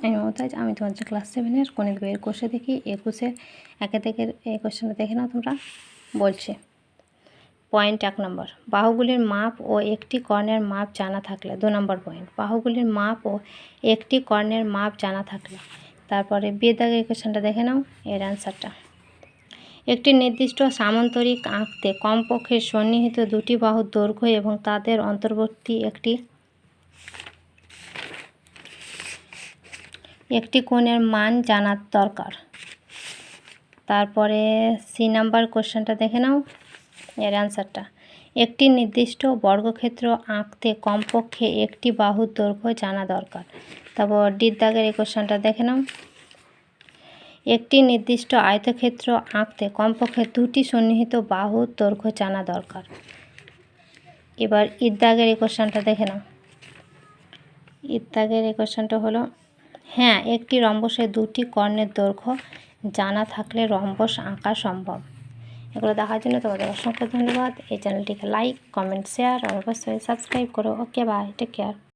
আমি মমতাজ, আমি তোমাদের ক্লাস 7-এর গণিত বইয়ের কোষে দেখি 21-এর 1 থেকে এই কোশ্চেনটা দেখে নাও তোমরা। বলছে পয়েন্ট 1 নম্বর, বাহুগুলির মাপ ও একটি কর্ণের মাপ জানা থাকলে। 2 নম্বর পয়েন্ট, বাহুগুলির মাপ ও একটি কর্ণের মাপ জানা থাকলে। তারপরে বিয়ের এই কোশ্চেনটা দেখে নাও, এর অ্যান্সারটা। একটি নির্দিষ্ট সামান্তরিক আঁকতে কমপক্ষে সন্নিহিত দুটি বাহুর দৈর্ঘ্য এবং তাদের অন্তর্বর্তী একটি কোণের মান জানার দরকার। তারপরে সি নাম্বার কোশ্চেনটা দেখে নাও, এর অ্যান্সারটা। একটি নির্দিষ্ট বর্গক্ষেত্র আঁকতে কমপক্ষে একটি বাহুর দৈর্ঘ্য জানা দরকার। তারপর ডির দাগের এই কোশ্চেনটা দেখে নাও, একটি নির্দিষ্ট আয়তক্ষেত্র আঁকতে কমপক্ষে দুটি সন্নিহিত বাহুর দৈর্ঘ্য জানা দরকার। এবার ইর দাগের এই কোশ্চেনটা দেখে নাও, ইর দাগের এই কোশ্চেনটা হলো, হ্যাঁ, একটি রম্বসের দুটি কর্ণের দৈর্ঘ্য জানা থাকলে রম্বস আঁকা সম্ভব। এগুলো দেখার জন্য তোমাদের অসংখ্য ধন্যবাদ। এই চ্যানেলটিকে লাইক, কমেন্ট, শেয়ার আর অবশ্যই সাবস্ক্রাইব করো। ওকে, বাই, টেক কেয়ার।